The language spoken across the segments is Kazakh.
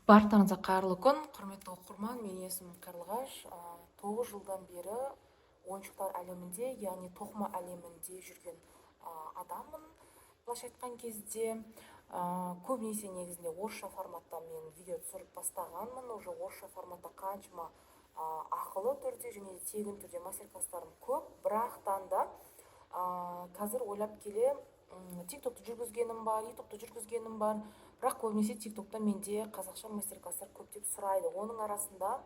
Барлықтарыңызға қайырлы күн, құрметті оқырман, менің есімім Қарлығаш. 9 жылдан бері ойыншықтар әлемінде, яғни тоқыма әлемінде жүрген адаммын. Былайша айтқан кезде көбінесе негізінде орысша форматта мен видео түсіріп бастағанмын. Уже орысша форматта қаншама ақылы түрде және тегін түрде мастер-класстарым көп, бірақтан да қазір ойлап келе тиктокты жүргізгенім бар, ютубты жүргізгенім бар, бірақ көбінесе тиктокта менде қазақша мастер-класстар көптеп сұрайды. Оның арасында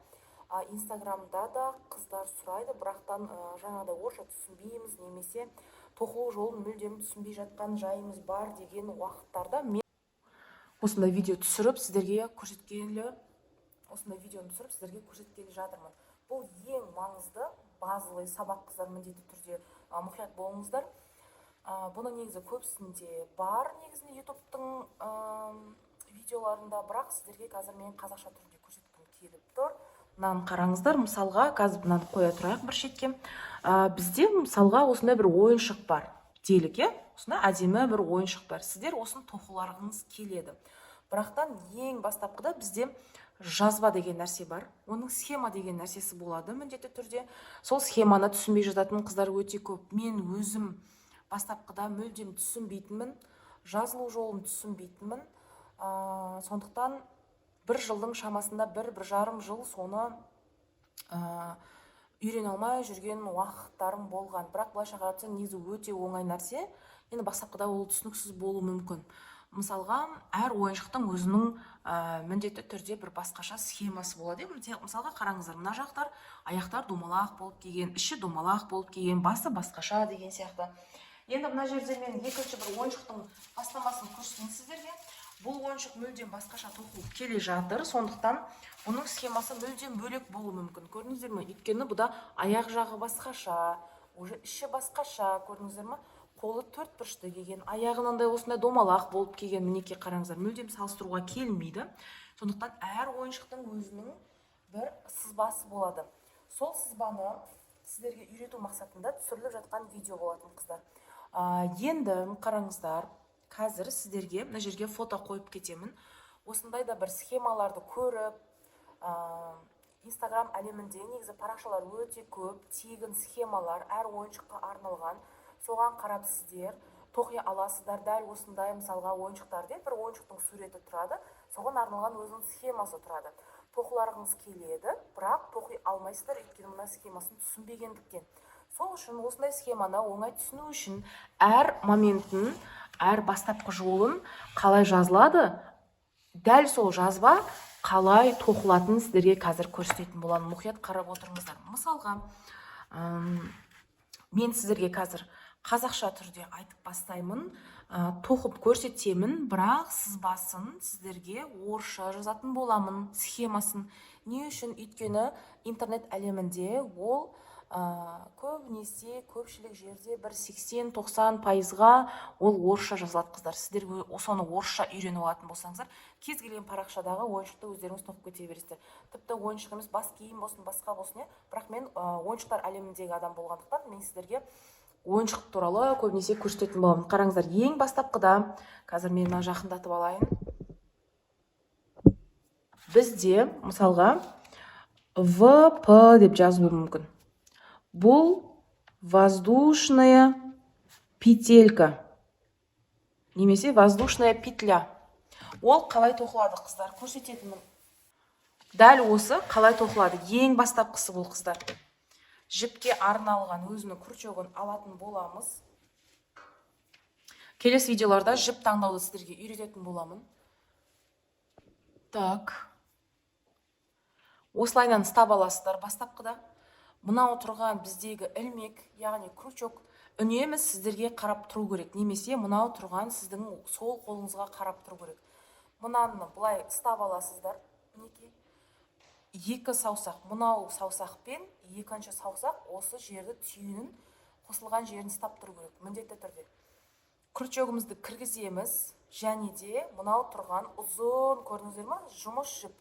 инстаграмда да қыздар сұрайды, бірақтан жаңағыдай орысша түсінбейміз немесе тоқылу жолын мүлдем түсінбей жатқан жайымыз бар деген уақыттарда мен осындай видео түсіріп сіздерге көрсеткелі жатырмын. Бұл ең маңызды базовый сабақ, қыздар, міндетті түрде мұқият болыңыздар. Бұның негізі көбісінде бар, негізінде ютубтың видеоларында, бірақ сіздерге қазір мен қазақша түрінде көрсеткім келіп тұр. Мынаны қараңыздар, мысалға, қазір мынаны қоя тұрайық бір шетке. Бізде мысалға осындай бір ойыншық бар делік, осындай әдемі бір ойыншық бар. Сіздер осыны тоқыларыңыз келеді. Бірақтан ең бастапқыда бізде жазба деген нәрсе бар. Оның схема деген нәрсесі болады міндетті түрде. Сол схеманы түсінбей жататын қыздар өте көп. Мен өзім бастапқыда мүлдем түсінбейтінмін, жазылу жолын түсінбейтінмін. Сондықтан бір жылдың шамасында бір жарым жыл соны үйрене алмай жүрген уақыттарым болған. Бірақ былайша қарасаң негізі өте оңай нәрсе. Енді бастапқыда ол түсініксіз болуы мүмкін. Мысалға, әр ойыншықтың өзінің міндетті түрде бір басқаша схемасы болады. Мысалға қараңыздар, мына жақтар аяқтар домалақ болып келген, іші домалақ болып келген, басы басқаша деген сияқты. Енді мына жерде мен екінші бір ойыншықтың бастамасын көрсетейін сіздерге. Бұл ойыншық мүлдем басқаша тоқылып келе жатыр, сондықтан бұның схемасы мүлдем бөлек болуы мүмкін. Көрдіңіздер ме? Өйткені бұда аяқ жағы басқаша, уже іші басқаша, көрдіңіздер ме? Қолы төрт бұрышты келген, аяғынандай осындай домалақ болып келген. Мінекей қараңыздар, мүлдем салыстыруға келмейді. Сондықтан әр ойыншықтың өзінің бір сызбасы болады. Сол сызбаны сіздерге үйрету мақсатында түсіріліп жатқан видео болатын, қыздар. Енді қараңыздар, қазір сіздерге мына жерге фото қойып кетемін. Осындай да бір схемаларды көріп, инстаграм әлемінде негізі парақшалар өте көп, тегін схемалар, әр ойыншыққа арналған. Соған қарап сіздер тоқи аласыздар. Дәл осындай мысалға ойыншықтарда бір ойыншықтың суреті тұрады, соған арналған өзінің схемасы тұрады. Тоқыларыңыз келеді, бірақ тоқи алмайсыздар, өйткені мына схемасын түсінбегендіктен. Сол үшін осындай схеманы оңай түсіну үшін әр моментін, әр бастапқы жолын қалай жазылады, дәл сол жазба қалай тоқылатынын сіздерге қазір көрсететін боламын. Мұқият қарап отырыңыздар. Мысалға, мен сіздерге қазір қазақша түрде айтып бастаймын, тоқып көрсетемін, бірақ сызбасын сіздерге орысша жазатын боламын, схемасын. Не үшін? Өйткені интернет әлемінде ол көбінесе көпшілік жерде бір 80-90%-ға ол орысша жазылады, қыздар. Сіздер соны орысша үйреніп алатын болсаңыздар, кез келген парақшадағы ойыншықты өздеріңіз тоқып кете бересіздер. Тіпті ойыншық емес, бас киім болсын, басқа болсын, бірақ мен ойыншықтар әлеміндегі адам болғандықтан мен сіздерге ойыншық туралы көбінесе көрсететін боламын. Қараңыздар, ең бастапқыда, қазір мен жақындатып алайын. Бізде, мысалға, ВП деп жазуы мүмкін. Бұл воздушная петелька, немесе воздушная петля. Ол қалай тоқылады, қыздар, көрсететінмін. Дәл осы қалай тоқылады. Ең бастапқысы бұл, қыздар. Жіпке арналған өзінің күрчегін алатын боламыз. Келесі видеоларда жіп таңдауды сіздерге үйрететін боламын. Так. Осылайдан ұстап аласыздар бастапқыда. Мынау тұрған біздегі ілмек, яғни крючок, үнемі сіздерге қарап тұру керек. Немесе мынау тұрған сіздің сол қолыңызға қарап тұру керек. Мынаны бұлай ұстап аласыздар. Мінекей. Екі саусақ, мынау саусақпен екінші саусақ осы жерді түйінін қосылған жерін ұстап тұру керек, міндетті түрде. Крючогымызды кіргіземіз, және де мынау тұрған ұзын, көрдіңіздер ме, жұмыс жіп.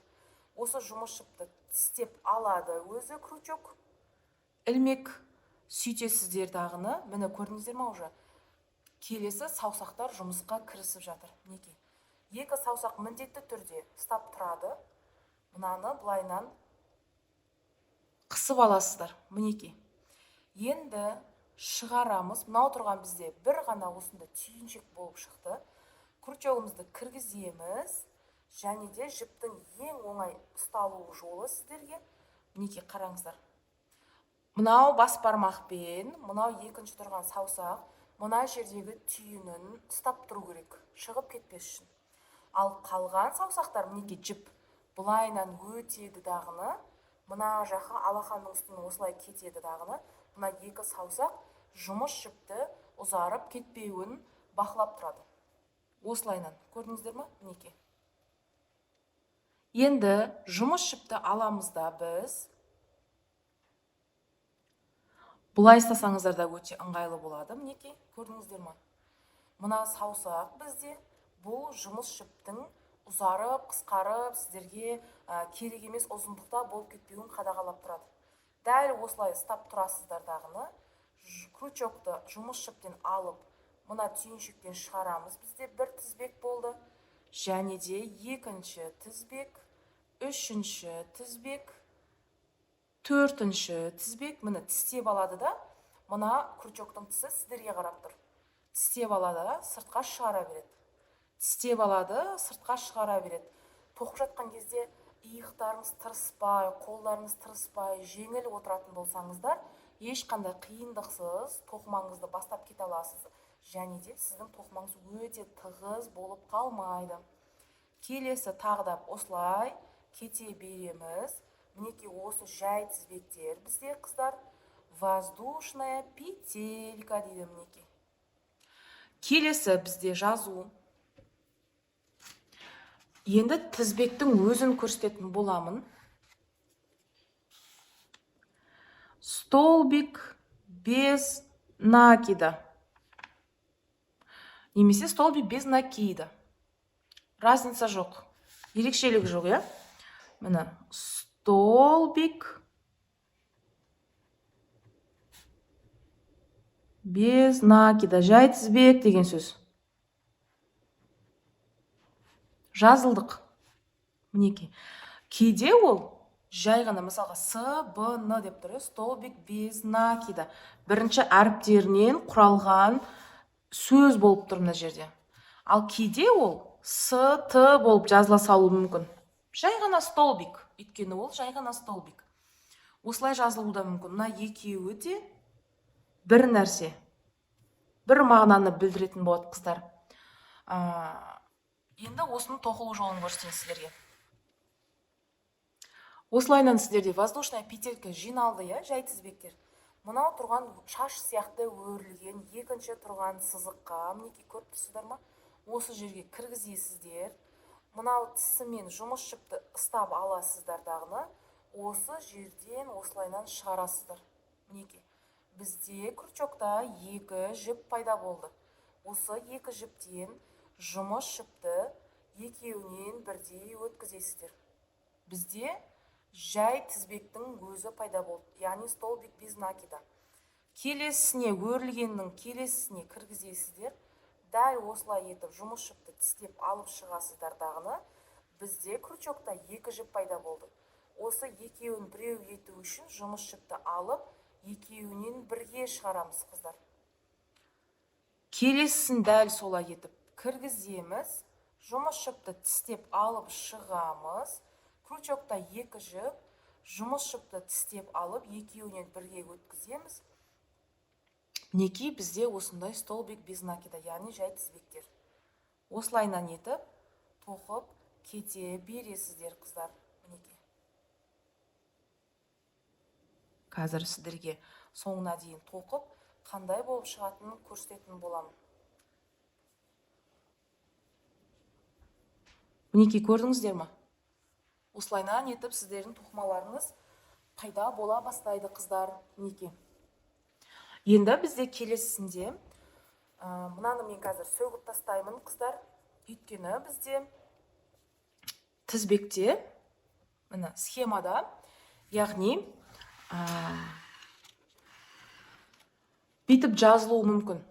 Осы жұмыс жіпті тістеп алады өзі крючок. Ілмек сүйтесіздер дағыны, міне көрдіңіздер ме уже. Келесі саусақтар жұмысқа кірісіп жатыр. Мінекей. екі саусақ міндетті түрде ұстап тұрады. Мынаны былайынан қысып аласыздар. Мінекей. Енді шығарамыз. Мынау тұрған бізде бір ғана осында түйіншек болып шықты. Крючогымызды кіргіземіз. Және де жіптің ең оңай ұсталу жолы сіздерге. Мінекей, қараңыздар. Мынау бас бармақпен, мынау екінші тұрған саусақ, мына жердегі түйінін ұстап тұру керек, шығып кетпес үшін. Ал қалған саусақтар, мінекей, жіп бұлайынан өтеді дағыны, мына жаққа алақанның үстінен осылай кетеді дағыны, мына екі саусақ жұмыс жіпті ұзарып кетпеуін бақылап тұрады. Осылайынан, көрдіңіздер ме? Мінекей. Енді жұмыс жіпті аламызда біз бұлай ұстасаңыздар да өте ыңғайлы болады. Мінекей, көрдіңіздер ме? Мына саусақ бізде бұл жұмыс жіптің ұзарып, қысқарып, сіздерге керек емес ұзындықта болып кетпеуін қадағалап тұрады. Дәл осылай ұстап тұрасыздар дағыны. Крючокты жұмыс жіптен алып, мына түйіншектен шығарамыз. Бізде бір тізбек болды. Және де екінші тізбек, үшінші тізбек, төртінші тізбек. Міне тістеп алады да, мына крючоктың тісі сіздерге қарап тұр. Тістеп алады да, сыртқа шығара береді. Тістеп алады, сыртқа шығара береді. Тоқып жатқан кезде иықтарыңыз тырыспай, қолдарыңыз тырыспай, жеңіл отыратын болсаңыздар, ешқандай қиындықсыз тоқымаңызды бастап кете аласыз. Және де сіздің тоқымаңыз өте тығыз болып қалмайды. Келесі тағы да осылай кете береміз. Мінекей, осы жай тізбектер бізде, қыздар, воздушная петелька дейді. Мінекей. Келесі бізде жазу. Енді тізбектің өзін көрсететін боламын. Столбик без накида. Немесе столбик без накида. Разница жоқ. Ерекшелік жоқ, е? Міне, столбик без накида. Жай тізбек деген сөз. Жазылдық. Мінекей. Кейде ол жай ғана, мысалға, С, Б, Н деп тұр. Столбик без накида. Бірінші әріптерінен құралған сөз болып тұр мына жерде. Ал кейде ол С, Т болып жазыла салуы мүмкін. Жай ғана столбик. Өйткені ол жай ғана столбик. Осылай жазылуы да мүмкін. Мына екеуі де бір нәрсе. Бір мағынаны білдіретін болады, қыздар. Енді осының тоқылу жолын көрсетейін сіздерге. Осылайынан сіздерде воздушная петелька жиналды, жай тізбектер. Мынау тұрған шаш сияқты өрілген екінші тұрған сызыққа, мінекей, көріп тұрсыздар ма? Осы жерге кіргізесіздер. Мынау тісімен жұмыс жіпті ұстап аласыздар дағыны. Осы жерден осылайынан шығарасыздар. Мінекей. Бізде крючокта екі жіп пайда болды. Осы екі жіптен жұмыс жіпті екеуінен бірдей өткізесіздер. Бізде жай тізбектің өзі пайда болды. Яғни столбик без накида. Келесіне, өрілгеннің келесіне кіргізесіздер. Дәл осылай етіп жұмыс жіпті тістеп алып шығасыздар дағыны. Бізде крючокта екі жіп пайда болды. Осы екеуін біреу ету үшін жұмыс жіпті алып, екеуінен бірге шығарамыз, қыздар. Келесін дәл солай етіп кіргіземіз. Жұмыс жіпті тістеп алып шығамыз. Крючокта екі жіп, жұмыс жіпті тістеп алып, екеуінен бірге өткіземіз. Мінекей, бізде осындай столбик без накида, яғни жай тізбектер. Осылайынан етіп, тоқып кете бересіздер, қыздар. Мінекей. Қазір сіздерге соңына дейін тоқып, қандай болып шығатынын көрсететін боламын. Мінекей, көрдіңіздер ме? Осылайынан етіп сіздердің тоқымаларыңыз пайда бола бастайды, қыздар. Мінекей. Енді бізде келесісінде, мынаны мен қазір сөгіп тастаймын, қыздар. Өйткені бізде тізбекте, мына схемада, яғни бүйтіп жазылуы мүмкін.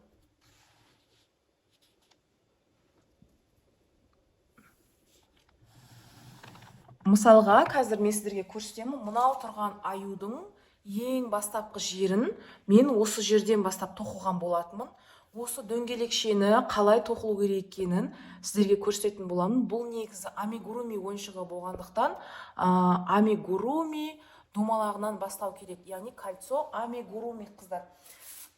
мысалға қазір мен сіздерге көрсетемін. Мынау тұрған аюдың ең бастапқы жерін мен осы жерден бастап тоқыған болатынмын. Осы дөңгелекшені қалай тоқылу керек екенін сіздерге көрсететін боламын. Бұл негізі амигуруми ойыншығы болғандықтан амигуруми домалағынан бастау керек. Яғни кольцо амигуруми қыздар.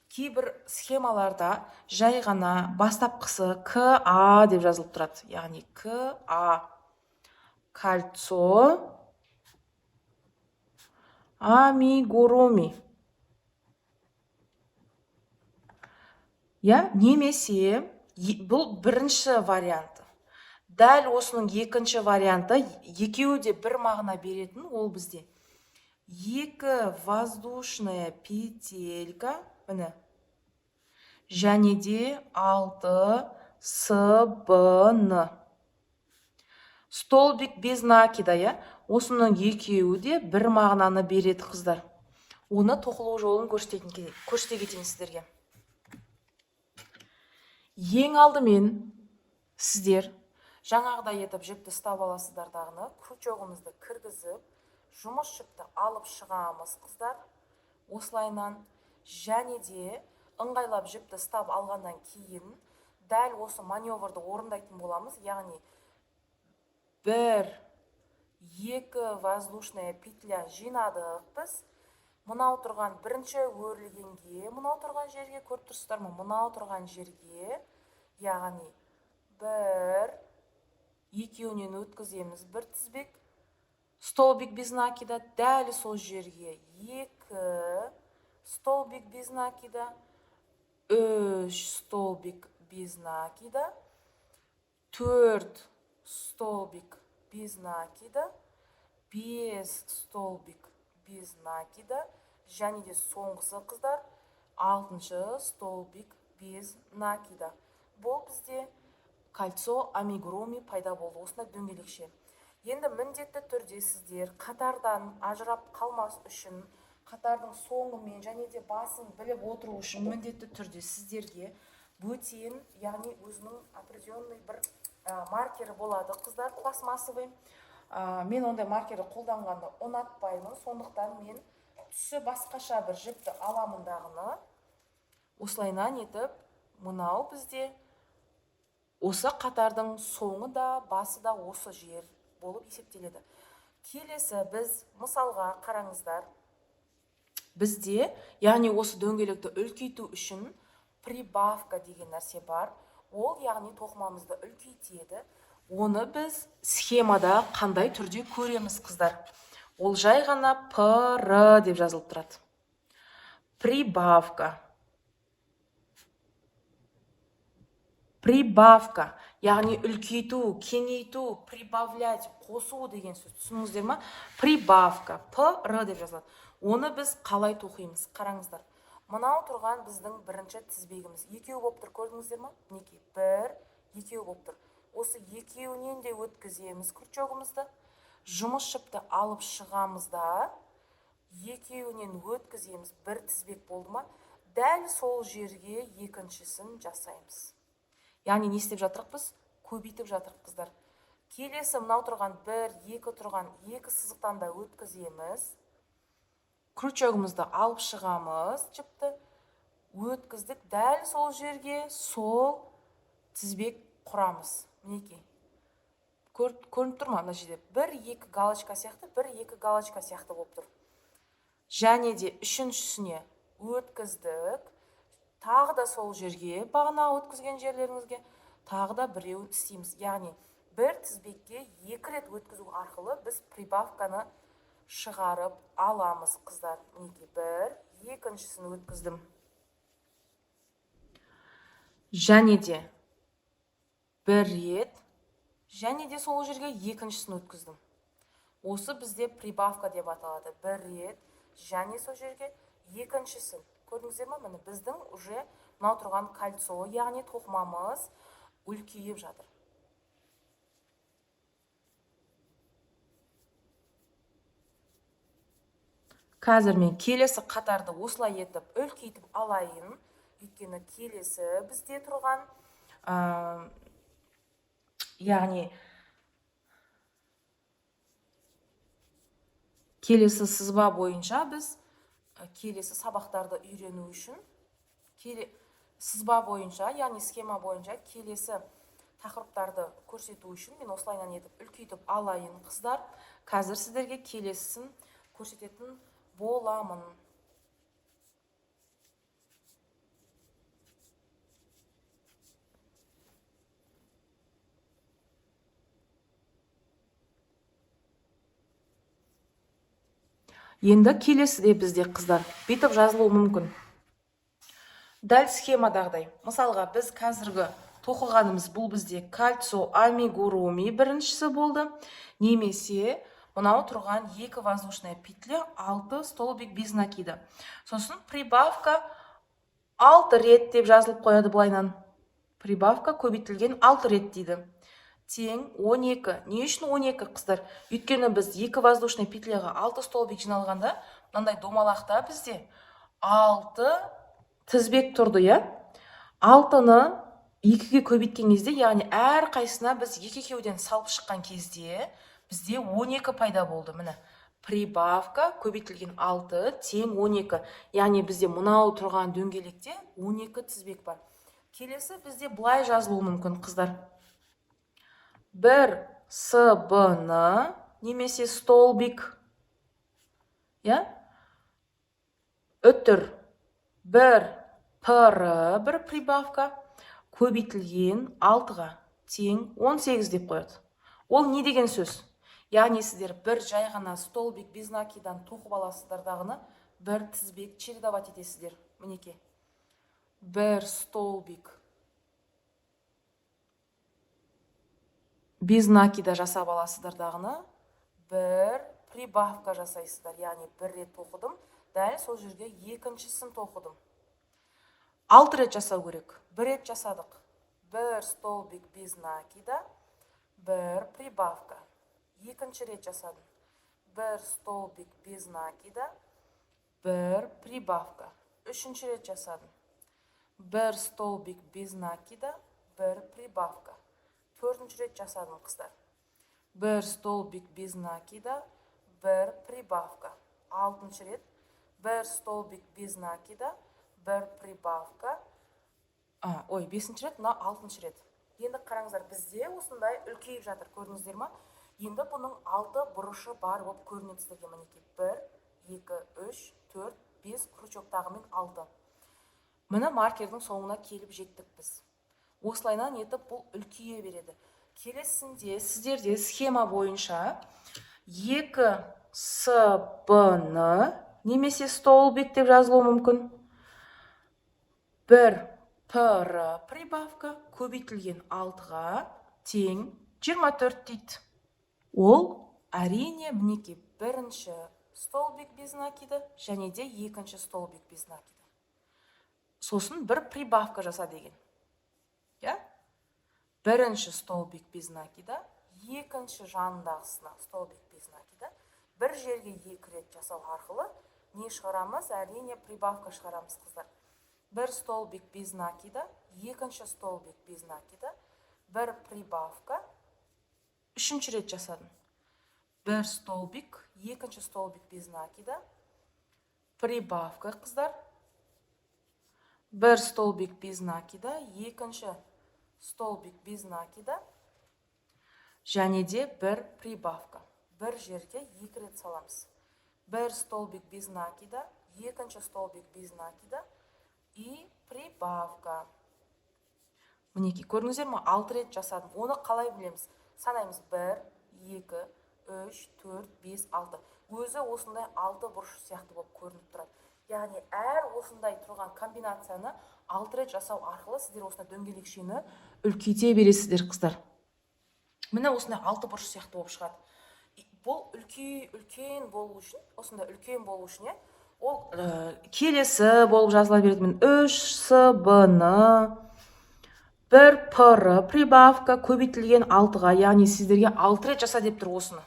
Кейбір схемаларда жай ғана бастапқысы КА деп жазылып тұрады. Яғни КА. Кольцо амигуруми. Немесе бұл бірінші варианты. Дәл осының екінші варианты, екеуі де бір мағына беретін, ол бізде екі воздушная петелька, міне, және де 6 СБН. Столбик без накида, осының екеуі де бір мағынаны береді қыздар. Оны тоқылу жолын көрсете кетейін сіздерге. Ең алдымен сіздер жаңағыдай етіп жіпті ұстап аласыздар дағыны, крючогымызды кіргізіп, жұмыс жіпті алып шығамыз қыздар. Осылайнан және де ыңғайлап жіпті ұстап алғаннан кейін дәл осы маневрді орындайтын боламыз. Яғни 1-2 воздушная петля жинадық біз. Мынау тұрған бірінші өрілгенге, мынау тұрған жерге көріп тұрсыздар ма? Мынау тұрған жерге, яғни 1, екеуінен өткіземіз бір тізбек. Столбик без накида, дәл сол жерге 2 столбик без накида, 3 столбик без накида, 4 столбик без накида, 5 столбик без накида, және де соңғысы қыздар 6 столбик без накида. Бұл бізде кольцо амигуруми пайда болды, осында дөңгелекше. Енді міндетті түрде сіздер қатардан ажырап қалмас үшін, қатардың соңымен және де басын біліп отыру үшін міндетті түрде сіздерге бөтен, яғни өзінің определенный бір маркері болады қыздар, пластмассовый. Мен ондай маркері қолданғанды ұнатпаймын, сондықтан мен түсі басқаша бір жіпті аламын дағыны. Осылайнан етіп, мынау бізде осы қатардың соңы да, басы да осы жер болып есептеледі. Келесі біз мысалға қараңыздар, бізде, яғни осы дөңгелекті үлкейту үшін прибавка деген нәрсе бар. Ол яғни тоқымамызды үлкейтеді. Оны біз схемада қандай түрде көреміз қыздар? Ол жай ғана ПР деп жазылып тұрады. Прибавка. Прибавка, яғни үлкейту, кеңейту, прибавлять, қосу деген сөз. Түсініңіздер ма? Прибавка, ПР деп жазылады. Оны біз қалай тоқимыз? Қараңыздар. Мынау тұрған біздің бірінші тізбегіміз. Екеу болып тұр, көрдіңіздер ма? Мінекей, 1, 2 болып тұр. Осы екеуінен де өткіземіз крючогымызды. Жұмыс жіпті алып шығамыз да, екеуінен өткіземіз. Бір тізбек болды ма? Дәл сол жерге екіншісін жасаймыз. Яғни не істеп жатырық біз? Көбейтіп жатырық қыздар. Келесі мынау тұрған 1, 2 тұрған 2 сызықтан да өткіземіз. Крючогымызды алып шығамыз, жіпті өткіздік, дәл сол жерге сол тізбек құрамыз. Мінекей. Көрініп тұр ма мына жерде? 1-2 галочка сияқты, 1-2 галочка сияқты болып тұр. Және де үшіншісіне өткіздік. Тағы да сол жерге, бағана өткізген жерлеріңізге, тағы да біреуін істейміз. Яғни бір тізбекке 2 рет өткізу арқылы біз прибавканы шығарып аламыз қыздар. Мінекей, 1, екіншісін өткіздім. Және де бір рет, және де сол жерге екіншісін өткіздім. Осы бізде прибавка деп аталады. Бір рет, және сол жерге екіншісін. Көрдіңіздер ме? Міне біздің уже мынау тұрған кольцо, яғни тоқымамыз үлкейіп жатыр. Қазір мен келесі қатарды осылай етіп үлкейтіп алайын. Өйткені келесі бізде тұрған, яғни келесі сызба бойынша біз келесі сабақтарды үйрену үшін сызба бойынша, яғни схема бойынша келесі тақырыптарды көрсету үшін мен осылайынан етіп үлкейтіп алайын қыздар. Қазір сіздерге келесісін көрсететін боламын. Енді келесіде бізде қыздар бүйтіп жазылуы мүмкін. Дәл схемадағыдай. Мысалға біз қазіргі тоқығанымыз бұл бізде кальцо амигуруми біріншісі болды. Немесе мынау тұрған 2 воздушная петля 6 столбик без накида. Сосын прибавка 6 рет деп жазылып қояды былайнан. Прибавка көбейтілген 6 рет дейді. Тең 12. Не үшін 12 қыздар? Өйткені біз 2 воздушный петляға 6 столбик жиналғанда, мынандай домалақта бізде 6 тізбек тұрды, я? 6-ны 2-ге көбейткен кезде, яғни әр қайсына біз 2-кеуден салып шыққан кезде, бізде 12 пайда болды. Міне, прибавка көбейтілген 6 тең 12. Яғни бізде мынау тұрған дөңгелекте 12 тізбек бар. Келесі бізде бұлай жазылуы мүмкін қыздар. 1 СБ-ны немесе столбик, үтір 1 ПР, бір прибавка көбейтілген 6-ға тең 18 деп қояды. Ол не деген сөз? Яғни сіздер бір жай ғана столбик без накидан тоқып аласыздар дағыны, бір тізбек чередовать етесіздер. Мінеке. 1 столбик без накида жасап аласыздар дағыны, бір прибавка жасайсыздар. Яғни бір рет тоқыдым, дәл сол жерге екіншісін тоқыдым. 6 рет жасау керек. 1 рет жасадық. 1 столбик без накида, 1 прибавка. Екінші рет жасадым. 1 столбик без накида, 1 прибавка. Үшінші рет жасадым. 1 столбик без накида, 1 прибавка. Төртінші рет жасадым қыздар. 1 столбик без накида, 1 прибавка. Алтыншы рет 1 столбик без накида, 1 прибавка. Бесінші рет, мына алтыншы рет. Енді қараңыздар, бізде осындай үлкейіп жатыр, көрдіңіздер ма? Енді бұның 6 бұрышы бар болып көрінеді сіздерге. Мінеке 1, 2, 3, 4, 5 крючоктағымен 6. Міне маркердің соңына келіп жеттік біз. Осылайнан етіп бұл үлкейе береді. Келесінде сіздерде схема бойынша 2 СБ-ны немесе столбик деп жазылуы мүмкін. 1 ПР прибавка көбейтілген 6-ға тең 24 дейді. Ол әрине мінеке бірінші столбик без накида және де екінші столбик без накида. Сосын бір прибавка жаса деген. Бірінші столбик без накида, екінші жанындағысына столбик без накида, бір жерге 2 рет жасау арқылы не шығарамыз? Әрине прибавка шығарамыз қыздар. 1 столбик без накида, екінші столбик без накида, 1 прибавка, үшінші рет жасадым. 1 столбик, екінші столбик без накида, прибавка қыздар. 1 столбик без накида, екінші столбик без накида, және де 1 прибавка. Бір жерге 2 рет саламыз. 1 столбик без накида, екінші столбик без накида и прибавка. Мінеке, көрдіңіздер ме? 6 рет жасадым. Оны қалай білеміз? Санаймыз 1, 2, 3, 4, 5, 6. Өзі осындай 6 бұрыш сияқты болып көрініп тұрады. Яғни әр осындай тұрған комбинацияны 6 рет жасау арқылы сіздер осындай дөңгелекшені үлкейте бересіздер қыздар. Міне осындай 6 бұрыш сияқты болып шығады. Бұл үлкен болу үшін, осындай үлкен болу үшін, ол келесі болып жазыла береді. 3 СБ-ны 1 ПР прибавка көбейтілген 6-ға, яғни сіздерге 6 рет жаса деп тұр осыны.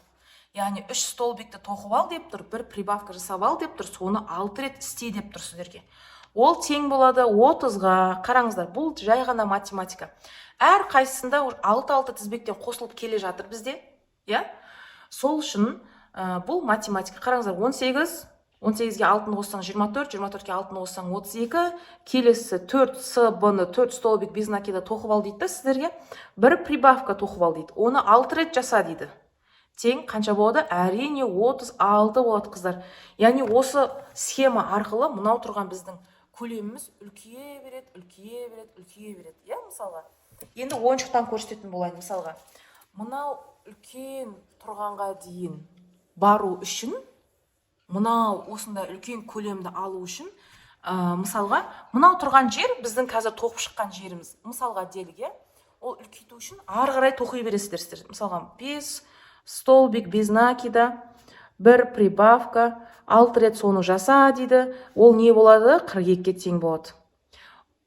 Яғни 3 столбикті тоқып ал деп тұр, 1 прибавка жасап ал деп тұр, соны 6 рет істе деп тұр сіздерге. Ол тең болады 30-ға. Қараңыздар, бұл жай ғана математика. Әр қайсысында 6-6 тізбектен қосылып келе жатыр бізде. Сол үшін бұл математика. Қараңыздар, 18, 18-ге 6-ны қоссаң 24, 24-ге 6-ны қоссаң 32, келесі 4 С, Б-ны 4 столбик без накида тоқып ал дейді сіздерге. Бір прибавка тоқып ал дейді. Оны 6 рет жаса дейді. Тең қанша болады? Әрине 36 болады, қыздар. Яғни осы схема арқылы мынау тұрған біздің көлеміміз үлкейе береді, үлкейе береді, үлкейе береді. Иә, мысалға. Енді ойыншықтан көрсететін болайын, мысалға. Мынау үлкен тұрғанға дейін бару үшін, мынау осындай үлкен көлемді алу үшін, мысалға, мынау тұрған жер біздің қазір тоқып шыққан жеріміз. Мысалға делік, ол үлкейту үшін ары қарай тоқи бересіздер. Мысалға, 5 столбик без накида, бір прибавка, 6 рет соны жаса дейді. Ол не болады? 42-ге тең болады.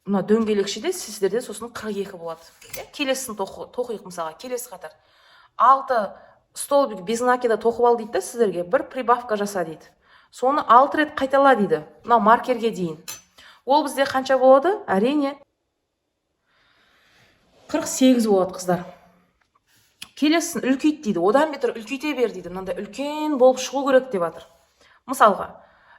Мына дөңгелекшеде сіздерде сосын 42 болады. Келесін тоқиық, мысалға, келесі қатар. 6 столбик без накида тоқып ал дейді сіздерге, бір прибавка жаса дейді. Соны 6 рет қайтала дейді, мына маркерге дейін. Ол бізде қанша болады? Әрине 48 болады, қыздар. Келесін үлкейт дейді, одан бетер үлкейте бер дейді, мынандай үлкен болып шығу керек деп жатыр. Мысалға,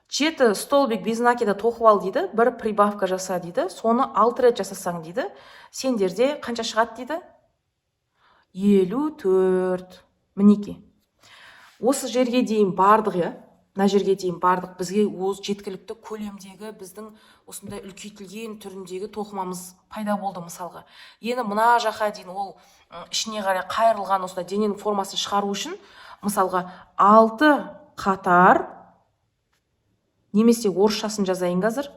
7 столбик без накида тоқып ал дейді, бір прибавка жаса дейді, соны 6 рет жасасаң дейді, сендерде қанша шығады дейді? 54. Мінеке. Осы жерге дейін бардық, мына жерге дейін бардық. Бізге өз жеткілікті көлемдегі біздің осындай үлкейтілген түріндегі тоқымамыз пайда болды, мысалға. Енді мына жаққа дейін ол ішіне қарай қайырылған осындай дененің формасын шығару үшін, мысалға, 6 қатар, немесе орысшасын жазайын қазір,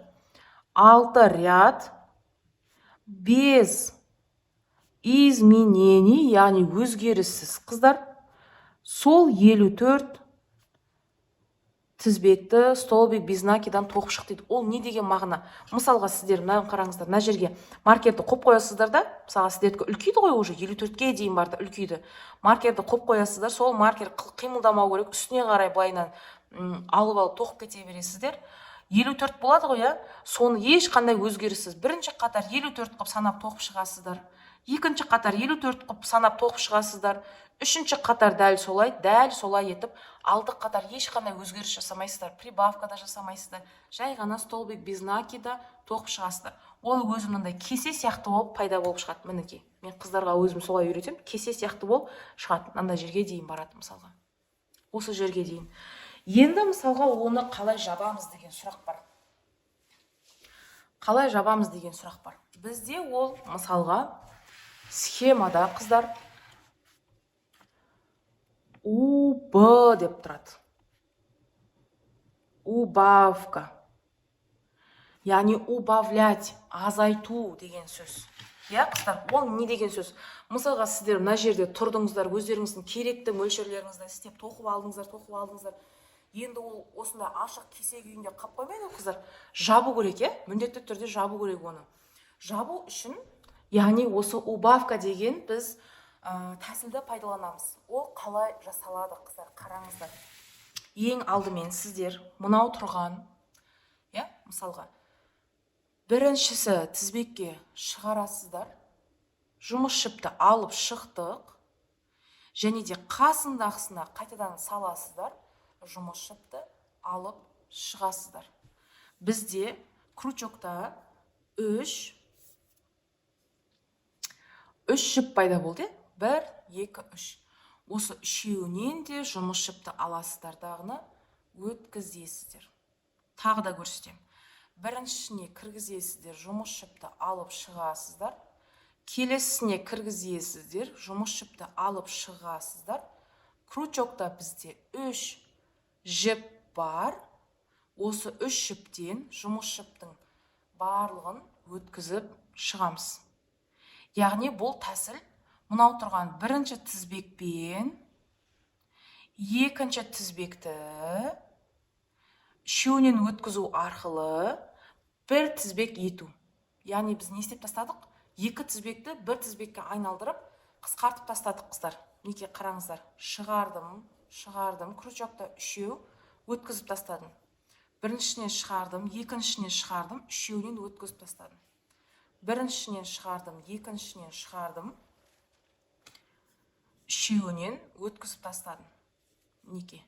6 ряд без изменений, яғни өзгеріссіз, қыздар, сол 54 тізбекті столбик без накидан тоқып шық дейді. Ол не деген мағына? Мысалға, сіздер мына қараңыздар, мына жерге маркерді қойып қоясыздар да, мысалға, сіздердікі үлкейді ғой, уже 54-ге дейін барды, үлкейді. Маркерді қойып қоясыздар, сол маркер қимылдамау керек, үстіне қарай былайынан алып тоқып кете бересіздер. 54 болады ғой, соны ешқандай өзгеріссіз. Бірінші қатар 54 қып санап тоқып шығасыздар. Екінші қатар 54 қып санап тоқып шығасыздар. Үшінші қатар дәл солай етіп, алды қатар ешқандай өзгеріс жасамайсыздар, прибавка да жасамайсыздар. Жай ғана столбик без накида тоқып шығасыздар. Ол өзім мынандай кесе сияқты болып пайда болып шығады. Мінекей, мен қыздарға өзім солай үйретемін, кесе сияқты болып шығады. Мынандай жерге дейін барады, мысалға. Осы жерге дейін. Енді мысалға оны қалай жабамыз деген сұрақ бар. Қалай жабамыз деген сұрақ бар. Бізде ол мысалға схемада, қыздар, УБ деп тұрады. Убавка. Яғни убавлять, азайту деген сөз. Қыздар, ол не деген сөз? Мысалға, сіздер мына жерде тұрдыңыздар, өздеріңіздің керекті мөлшерлеріңізді істеп тоқып алдыңыздар. Енді ол осында ашық кесе күйінде қап қоймайды, қыздар. Жабу керек, міндетті түрде жабу керек оны. Жабу үшін, яғни осы убавка деген біз тәсілді пайдаланамыз. Ол қалай жасалады, қыздар, қараңыздар. Ең алдымен сіздер мынау тұрған, мысалға, біріншісі тізбекке шығарасыздар, жұмыс жіпті алып шықтық, және де қасындағысына қайтадан саласыздар, жұмыс жіпті алып шығасыздар. Бізде крючокта 3 жіп пайда болды. 1, 2, 3. Осы үшеуінен де жұмыс жіпті аласыздар, дағыны өткізесіздер. Тағы да көрсетем. Біріншісіне кіргізесіздер, жұмыс жіпті алып шығасыздар. Келесісіне кіргізесіздер, жұмыс жіпті алып шығасыздар. Крючокта бізде 3 жіп бар. Осы 3 жіптен жұмыс жіптің барлығын өткізіп шығамыз. Яғни бұл тәсіл мынау тұрған бірінші тізбекпен екінші тізбекті үшеуінен өткізу арқылы бір тізбек ету. Яғни біз не істеп тастадық? Екі тізбекті бір тізбекке айналдырып қысқартып тастадық, қыздар. Неке қараңыздар. Шығардым, крючокта 3 өткізіп тастадым. Біріншісінен шығардым, екіншісінен шығардым, үшеуінен өткізіп тастадым. Біріншісінен шығардым, екіншісінен шығардым, үшеуінен өткізіп тастадым. Неке.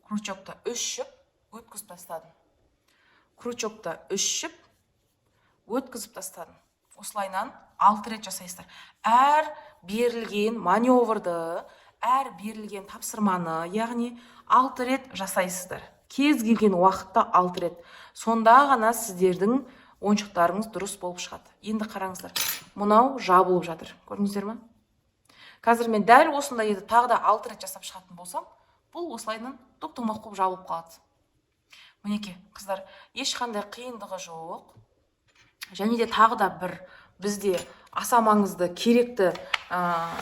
крючокты үшіп өткізіп тастадым. Крючокты үшіп өткізіп тастадым. Осылайнан 6 рет жасайсыздар. Әр берілген маневрды, әр берілген тапсырманы, яғни 6 рет жасайсыздар. Кез келген уақытта 6 рет. Сонда ғана сіздердің ойыншықтарыңыз дұрыс болып шығады. Енді қараңыздар. Мынау жабылып жатыр. Көрдіңіздер ме? Қазір мен дәл осындай еді тағы да 6 рет жасап шығатын болсам, бұл осылайнан топ-томақ болып жабылып қалады. Мінекей, қыздар, ешқандай қиындығы жоқ. Және де тағы да бір бізде аса маңызды керекті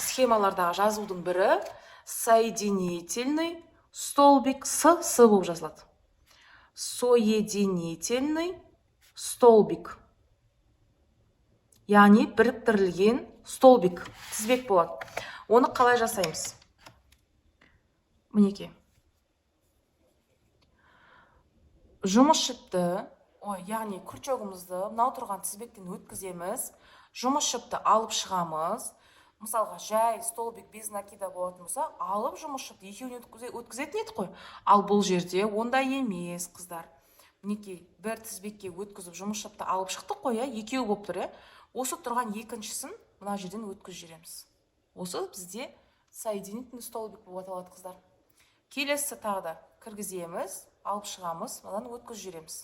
схемалардағы жазудың бірі соединительный столбик с болып жазылады. Соединительный столбик. Яғни біріктірілген столбик, тізбек болады. Оны қалай жасаймыз? Мінекей. Жұмыс жіпті, яғни крючогымызды мынау тұрған тізбектен өткіземіз. Жұмыс жіпті алып шығамыз. Мысалға, жай столбик без накида болатын болса, алып жұмыс жіпті екеуіне өткізетін еді қой. Ал бұл жерде ондай емес, қыздар. Мінекей, бір тізбекке өткізіп жұмыс жіпті алып шықтық қой, екеу болып тұр. Осы тұрған екіншісін мына жерден өткізіп жібереміз. Осы бізде соединительный столбик болып аталады, қыздар. Келесі тағы да кіргіземіз, алып шығамыз, мынадан өткізіп жібереміз.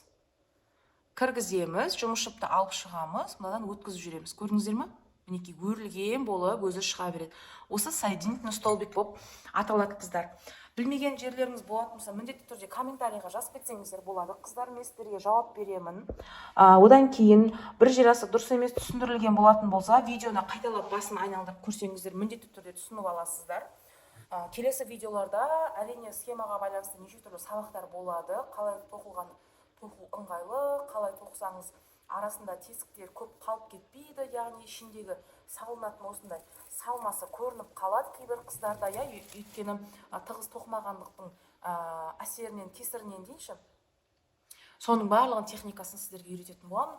Кіргіземіз, жұмыс жіпті алып шығамыз, мынадан өткізіп жібереміз. Көрдіңіздер ме? Мінекей, өрілген болып өзі шыға береді. Осы соединительный столбик болып аталады, қыздар. Білмеген жерлеріңіз болатын болса, міндетті түрде комментарийға жазып кетсеңіздер болады. Қыздар, мен сіздерге жауап беремін. Одан кейін бір жер аса дұрыс емес түсіндірілген болатын болса, видеоны қайталап басын айналдырып көрсеңіздер, міндетті түрде түсініп аласыздар. Келесі видеоларда әрине схемаға байланысты неше түрлі сабақтар болады. Қалай тоқылған тоқу ыңғайлы, қалай тоқсаңыз арасында тесіктер көп қалып кетпейді, яғни ішіндегі салынатын осындай салмасы көрініп қалады кейбір қыздарда, өйткені тығыз тоқымағандықтың әсерінен, кесірінен дейінші. Соның барлығын техникасын сіздерге үйрететін боламын.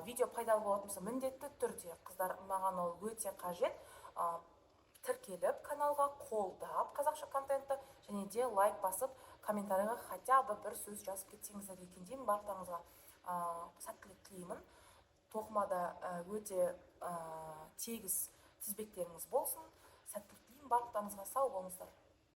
Видео пайдалы болатын болса, міндетті түрде қыздар, маған ол өте қажет. Тіркеліп, каналға қолдап қазақша контентті, және де лайк басып, комментарийға хотя бы бір сөз жазып кетсеңіздер екен деймін. Барлықтарыңызға сәттілік тілеймін. Тоқымада өте тегіс тізбектеріңіз болсын. Сәттілік тілеймін. Барлықтарыңызға сау болыңыздар.